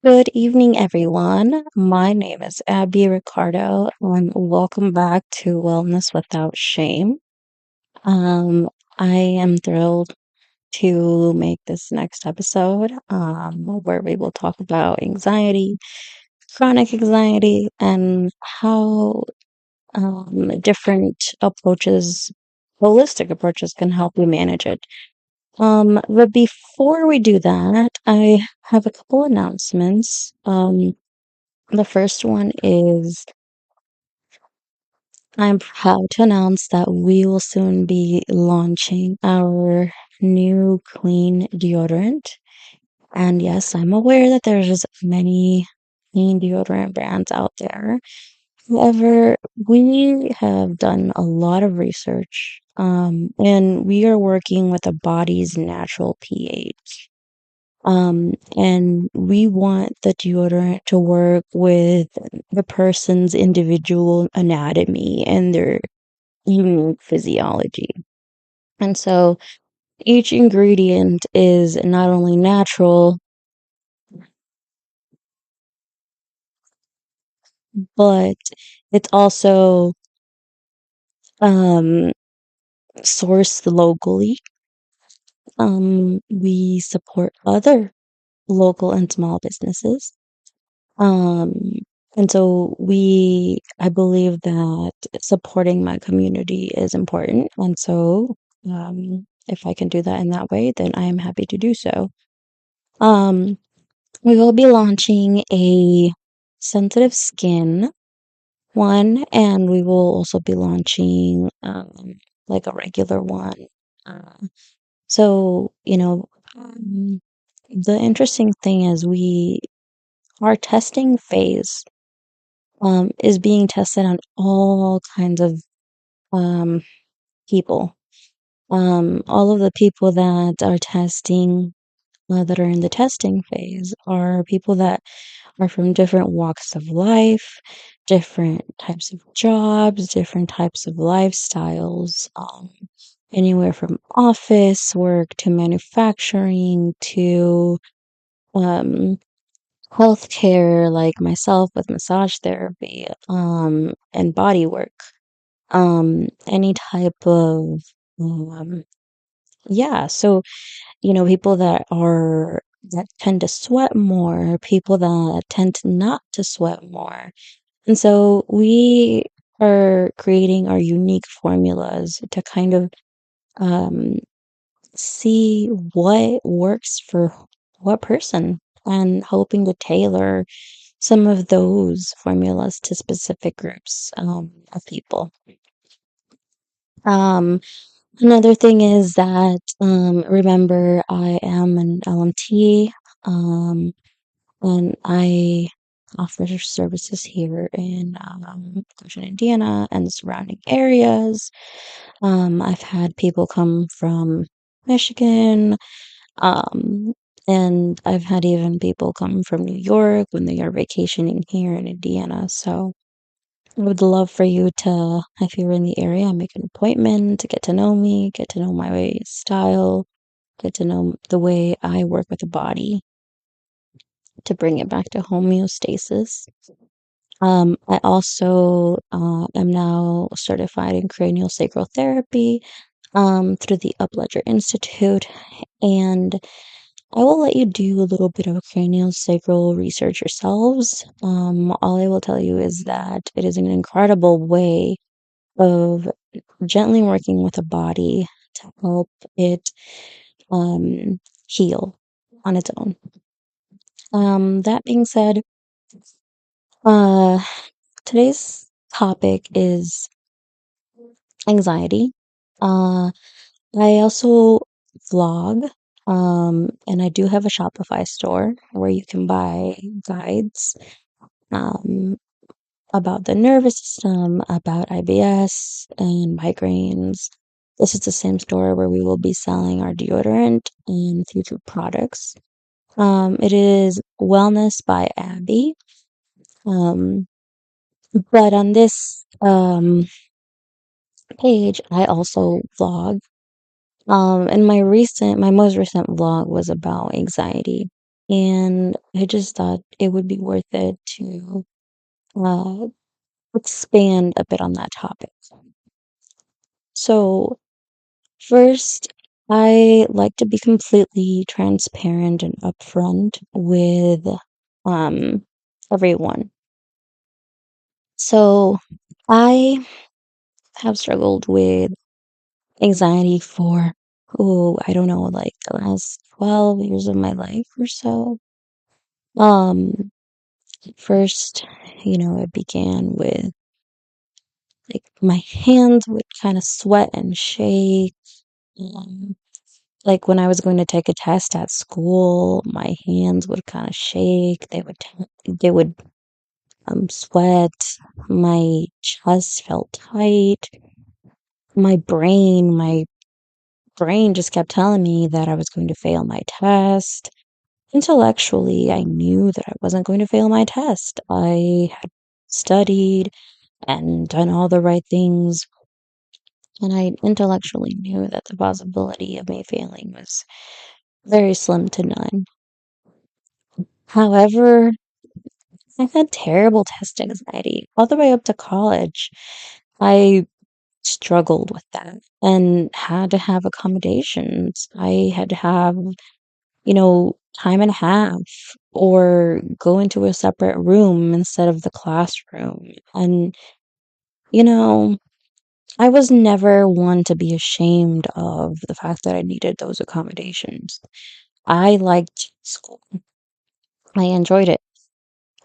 Good evening, everyone. My name is Abby Ricardo, and welcome back to Wellness Without Shame. Um, I am thrilled to make this next episode, where we will talk about anxiety, chronic anxiety, and how different approaches, holistic approaches, can help you manage it. But before we do that, I have a couple announcements. The first one is I'm proud to announce that we will soon be launching our new clean deodorant. And yes, I'm aware that there's many clean deodorant brands out there. However, we have done a lot of research, and we are working with the body's natural pH. And we want the deodorant to work with the person's individual anatomy and their unique physiology. And so each ingredient is not only natural, but it's also um, sourced locally. We support other local and small businesses. Um, and so I believe that supporting my community is important. And so, if I can do that in that way, then I am happy to do so. Um, we will be launching a sensitive skin one, and we will also be launching, like a regular one. Uh, so, the interesting thing is our testing phase is being tested on all kinds of um, people. All of the people that are testing, that are in the testing phase, are people that are from different walks of life, different types of jobs, different types of lifestyles, anywhere from office work to manufacturing to um, healthcare, like myself with massage therapy, and body work. Any type of um yeah, so people that tend to sweat more, people that tend to not to sweat more. And so we are creating our unique formulas to kind of um see what works for what person, and hoping to tailor some of those formulas to specific groups of people. Um, Another thing is that, remember, I am an LMT, and I offer services here in Goshen, Indiana, and the surrounding areas. I've had people come from Michigan, um, and I've had even people come from New York when they are vacationing here in Indiana. So I would love for you to, if you're in the area, make an appointment to get to know me, get to know my style, get to know the way I work with the body to bring it back to homeostasis. I also am now certified in cranial sacral therapy through the Upledger Institute, and I will let you do a little bit of cranial sacral research yourselves. All I will tell you is that it is an incredible way of gently working with the body to help it heal on its own. That being said, uh, today's topic is anxiety. Uh, I also vlog, and I do have a Shopify store where you can buy guides um, about the nervous system, about IBS and migraines. This is the same store where we will be selling our deodorant and future products. It is Wellness by Abby. Um, but on this page, I also vlog. And my most recent vlog was about anxiety. and I just thought it would be worth it to uh, expand a bit on that topic. So, first, I like to be completely transparent and upfront with um, everyone. So, I have struggled with anxiety for, oh, I don't know, like the last 12 years of my life or so. Um, First, it began with like my hands would kind of sweat and shake. Um, like when I was going to take a test at school, my hands would kind of shake. They would sweat. My chest felt tight. My brain just kept telling me that I was going to fail my test. Intellectually, I knew that I wasn't going to fail my test. I had studied and done all the right things, and I intellectually knew that the possibility of me failing was very slim to none. However, I had terrible test anxiety all the way up to college. I struggled with that and had to have accommodations. I had to have, time and a half or go into a separate room instead of the classroom. And, you know, I was never one to be ashamed of the fact that I needed those accommodations. I liked school. I enjoyed it.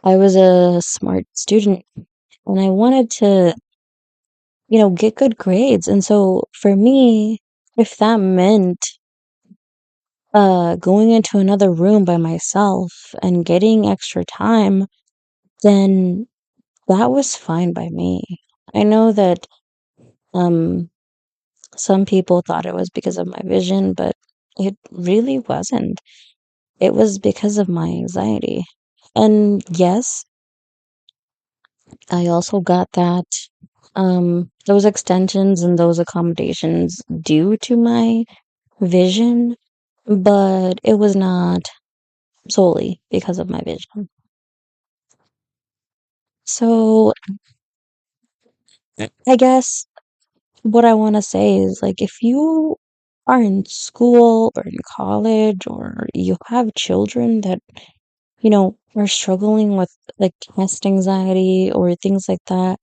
I was a smart student and I wanted to, get good grades. And so for me, if that meant going into another room by myself and getting extra time, then that was fine by me. I know that um some people thought it was because of my vision, but it really wasn't. It was because of my anxiety. And yes, I also got that those extensions and those accommodations due to my vision, but it was not solely because of my vision. So, I guess what I want to say is like if you are in school or in college or you have children that, are struggling with like test anxiety or things like that,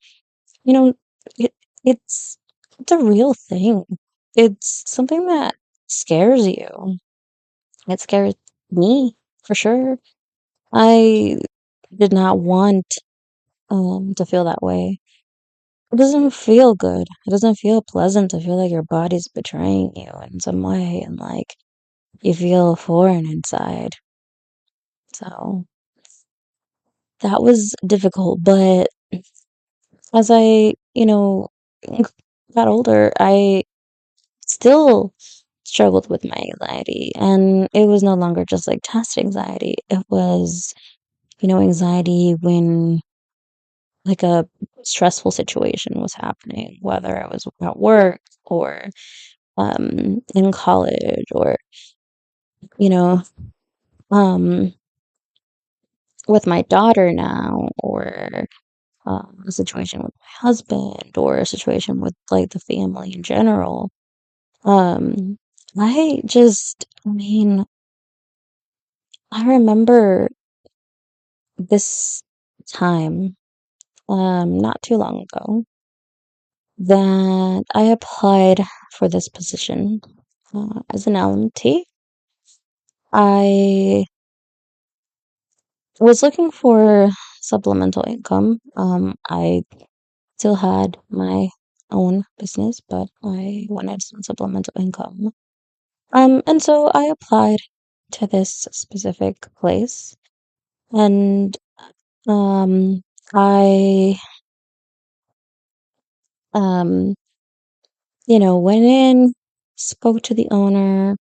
you know, it it's it's a real thing. It's something that scares you. It scares me for sure. I did not want to feel that way. It doesn't feel good. It doesn't feel pleasant to feel like your body's betraying you in some way and like you feel foreign inside. So that was difficult, but as I, got older, I still struggled with my anxiety and it was no longer just like test anxiety. It was, anxiety when like a stressful situation was happening, whether I was at work or in college or, you know, um, with my daughter now or a situation with my husband or a situation with like the family in general. Um, I mean, I remember this time, not too long ago, that I applied for this position as an LMT. I was looking for supplemental income. I still had my own business, but I wanted some supplemental income. And so I applied to this specific place, and um, I um, went in, spoke to the owner,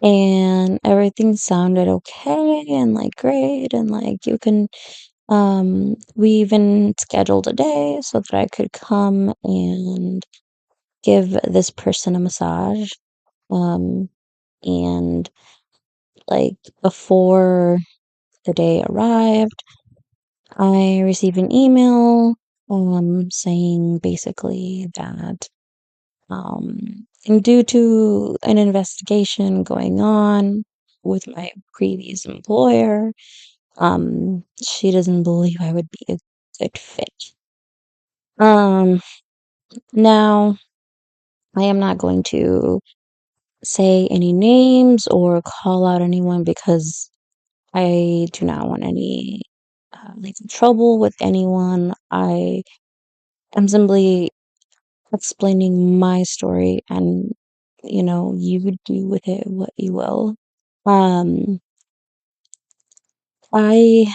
and everything sounded okay and like great, and like you can we even scheduled a day so that I could come and give this person a massage. Um, and like before the day arrived, I received an email saying basically that and due to an investigation going on with my previous employer, she doesn't believe I would be a good fit. Um, Now I am not going to say any names or call out anyone because I do not want any legal trouble with anyone. I am simply explaining my story, and you would do with it what you will. Um, I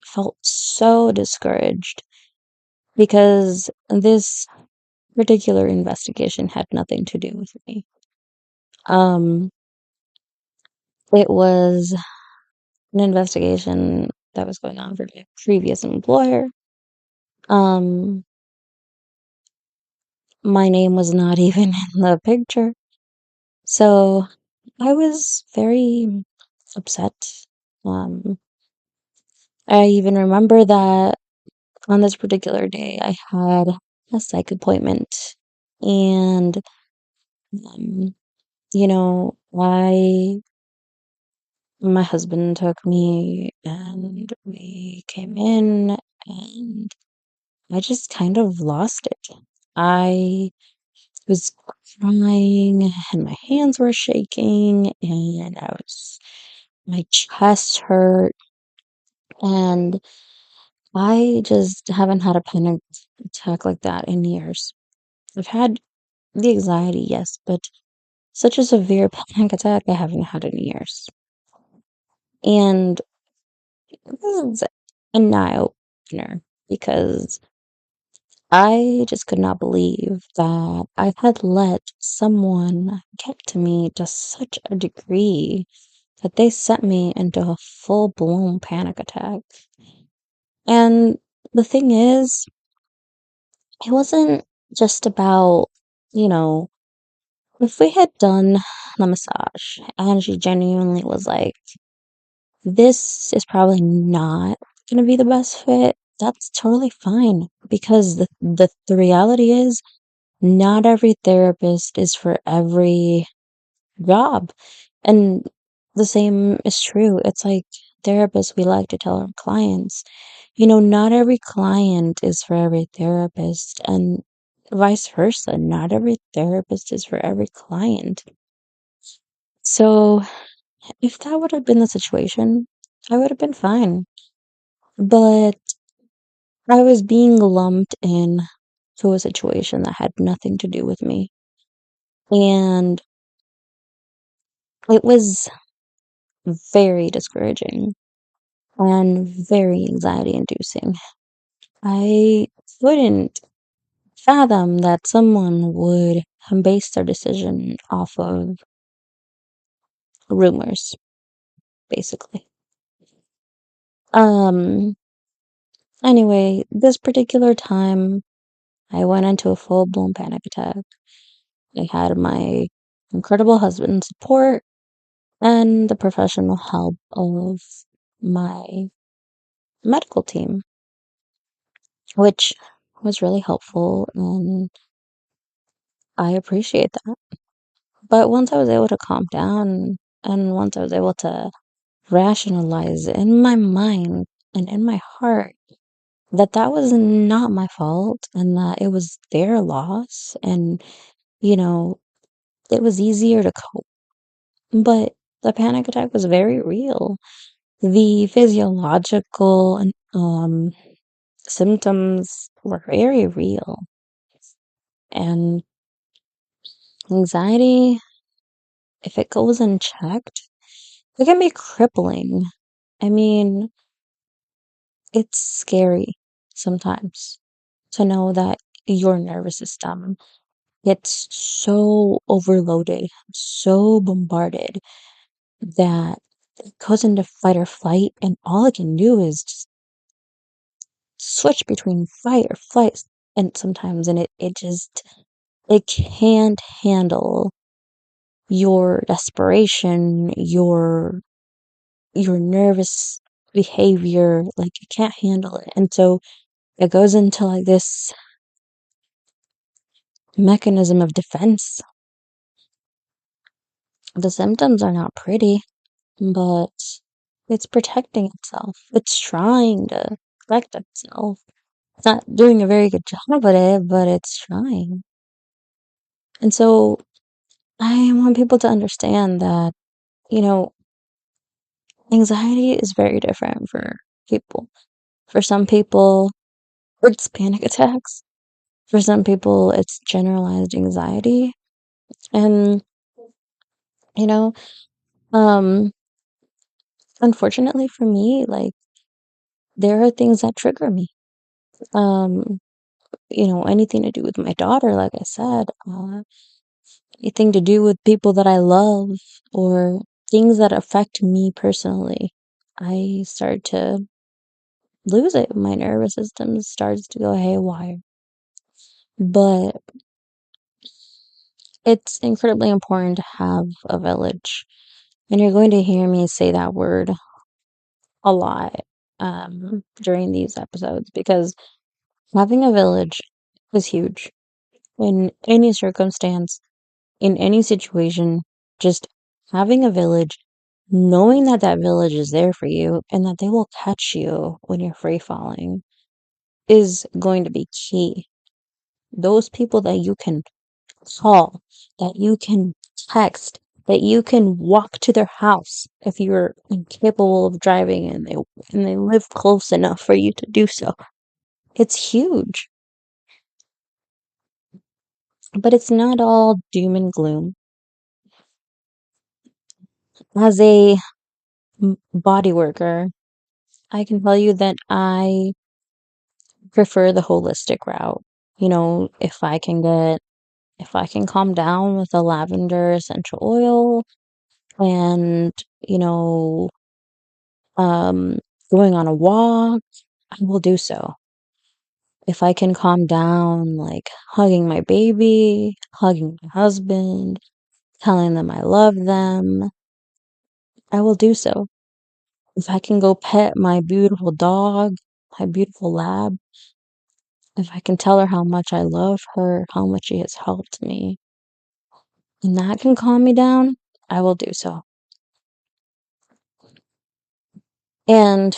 felt so discouraged because this particular investigation had nothing to do with me. Um, it was an investigation that was going on for my previous employer. Um, my name was not even in the picture. So I was very upset. Um, I even remember that on this particular day, I had a psych appointment, and um, my husband took me, and we came in, and I just kind of lost it. I was crying, and my hands were shaking, and my chest hurt, and I just haven't had a panic attack like that in years. I've had the anxiety, yes, but such a severe panic attack I haven't had in years. And this is an eye opener because I just could not believe that I had let someone get to me to such a degree that they sent me into a full blown panic attack. And the thing is, it wasn't just about, you know, if we had done the massage and she genuinely was like, this is probably not going to be the best fit, that's totally fine. Because the reality is, not every therapist is for every job. And the same is true. It's like therapists, we like to tell our clients, not every client is for every therapist, and vice versa. Not every therapist is for every client. So, if that would have been the situation, I would have been fine. But I was being lumped in to a situation that had nothing to do with me. And it was very discouraging and very anxiety inducing. I couldn't fathom that someone would base their decision off of rumors, basically. Um, anyway, this particular time, I went into a full blown panic attack. I had my incredible husband's support and the professional help of my medical team, which was really helpful, and I appreciate that. But once I was able to calm down, and once I was able to rationalize in my mind and in my heart that that was not my fault and that it was their loss, and you know it was easier to cope. But the panic attack was very real. The physiological and symptoms were very real, and anxiety, if it goes unchecked, it can be crippling. I mean, it's scary sometimes to know that your nervous system gets so overloaded, so bombarded that it goes into fight or flight, and all it can do is just switch between fight or flight, and sometimes, and it can't handle your desperation, your nervous behavior, like you can't handle it. And so it goes into like this mechanism of defense. The symptoms are not pretty, but it's protecting itself. It's trying to protect itself. It's not doing a very good job at it, but it's trying. And so I want people to understand that, you know, anxiety is very different for people. For some people, it's panic attacks. For some people, it's generalized anxiety. And, you know, um, unfortunately for me, like, there are things that trigger me. Um, anything to do with my daughter, like I said, anything to do with people that I love or things that affect me personally. I start to lose it. My nervous system starts to go haywire. But it's incredibly important to have a village. And you're going to hear me say that word a lot during these episodes because having a village is huge in any circumstance, in any situation. Just having a village, knowing that that village is there for you and that they will catch you when you're free falling is going to be key. Those people that you can call, that you can text, that you can walk to their house if you're incapable of driving and they live close enough for you to do so. It's huge. But it's not all doom and gloom. As a body worker, I can tell you that I prefer the holistic route. If I can calm down with a lavender essential oil and, you know, um, going on a walk, I will do so. If I can calm down, like hugging my baby, hugging my husband, telling them I love them, I will do so. If I can go pet my beautiful dog, my beautiful lab, if I can tell her how much I love her, how much she has helped me, and that can calm me down, I will do so. And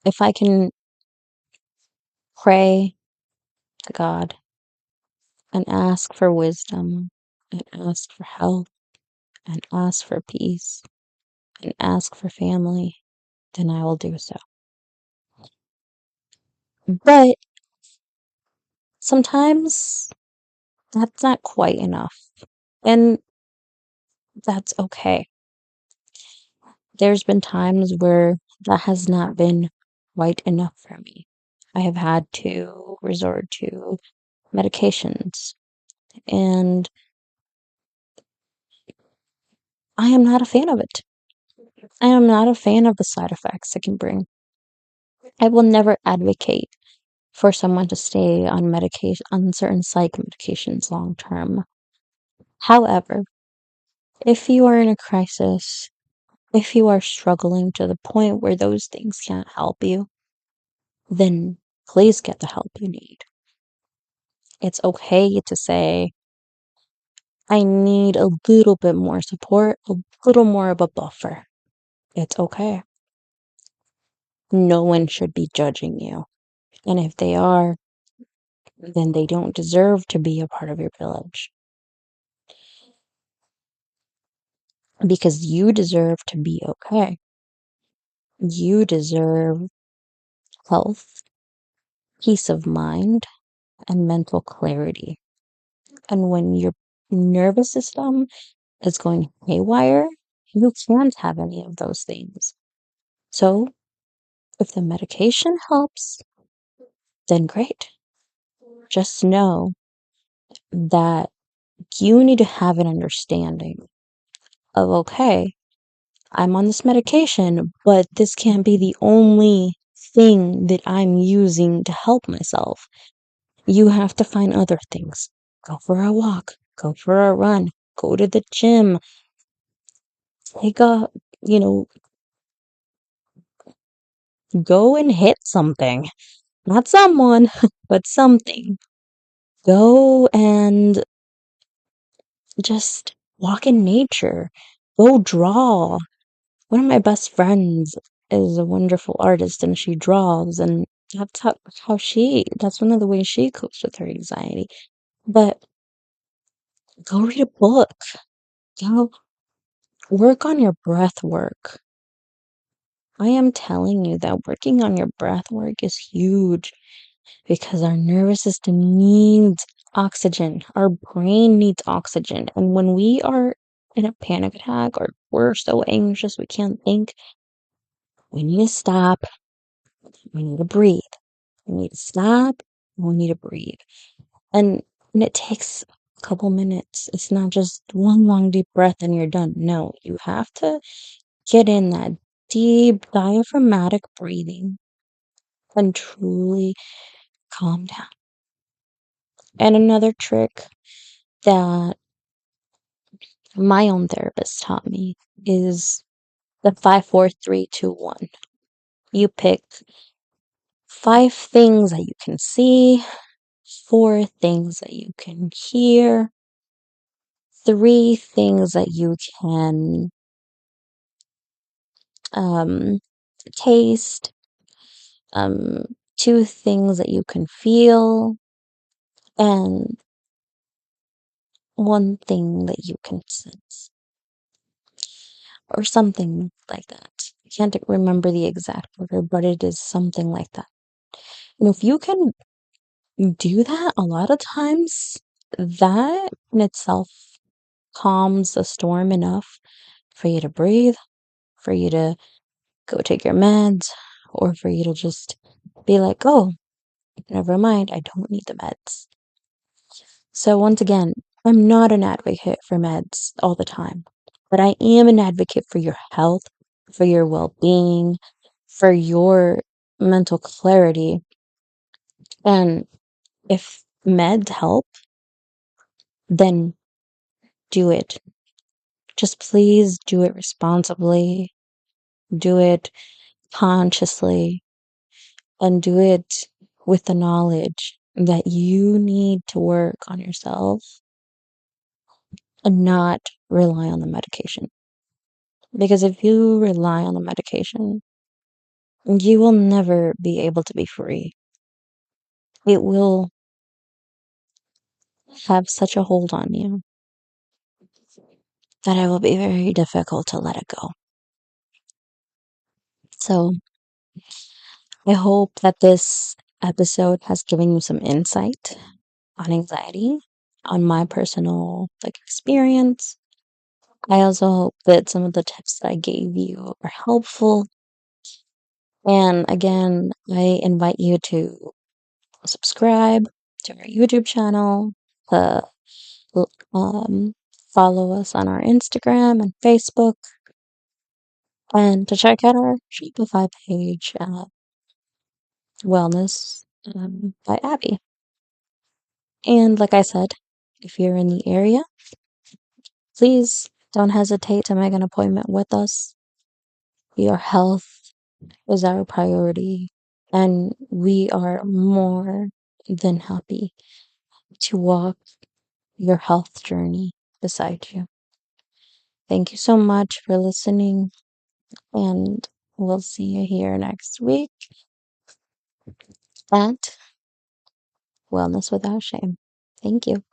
if I can pray to God and ask for wisdom and ask for help and ask for peace and ask for family, then I will do so. But sometimes that's not quite enough. And that's okay. There's been times where that has not been quite enough for me. I have had to resort to medications, and I am not a fan of it. I am not a fan of the side effects it can bring. I will never advocate for someone to stay on medication on certain psych medications long term. However, if you are in a crisis, if you are struggling to the point where those things can't help you, then please get the help you need. It's okay to say, I need a little bit more support, a little more of a buffer. It's okay. No one should be judging you. And if they are, then they don't deserve to be a part of your village. Because you deserve to be okay. You deserve health, peace of mind, and mental clarity. And when your nervous system is going haywire, you can't have any of those things. So, if the medication helps, then great. Just know that you need to have an understanding of, okay, I'm on this medication, but this can't be the only thing that I'm using to help myself. You have to find other things. Go for a walk. go for a run, go to the gym, take a, you know, go and hit something. Not someone, but something. Go and just walk in nature. Go draw. One of my best friends is a wonderful artist and she draws, and that's one of the ways she copes with her anxiety. But go read a book. Go work on your breath work. I am telling you that working on your breath work is huge because our nervous system needs oxygen. Our brain needs oxygen. And when we are in a panic attack or we're so anxious we can't think, we need to stop. We need to breathe. We need to stop. We need to breathe. And, and it takes a couple minutes. It's not just one long deep breath and you're done. No, you have to get in that deep diaphragmatic breathing and truly calm down. And another trick that my own therapist taught me is the 5, 4, 3, 2, 1. You pick 5 things that you can see, 4 things that you can hear, 3 things that you can um, taste, um, 2 things that you can feel, and 1 thing that you can sense, or something like that. I can't remember the exact order, but it is something like that. And if you can do that a lot of times, that in itself calms the storm enough for you to breathe, for you to go take your meds, or for you to just be like, oh, never mind, I don't need the meds. So, once again, I'm not an advocate for meds all the time, but I am an advocate for your health, for your well being, for your mental clarity. And if meds help, then do it. Just please do it responsibly, do it consciously, and do it with the knowledge that you need to work on yourself and not rely on the medication. Because if you rely on the medication, you will never be able to be free. It will have such a hold on you that it will be very difficult to let it go. So, I hope that this episode has given you some insight on anxiety, on my personal experience. I also hope that some of the tips that I gave you are helpful. And again, I invite you to subscribe to our YouTube channel, to um, follow us on our Instagram and Facebook, and to check out our Shopify page at Wellness by Abby. And like I said, if you're in the area, please don't hesitate to make an appointment with us. Your health is our priority, and we are more than happy to walk your health journey beside you. Thank you so much for listening, and we'll see you here next week at Wellness Without Shame. Thank you.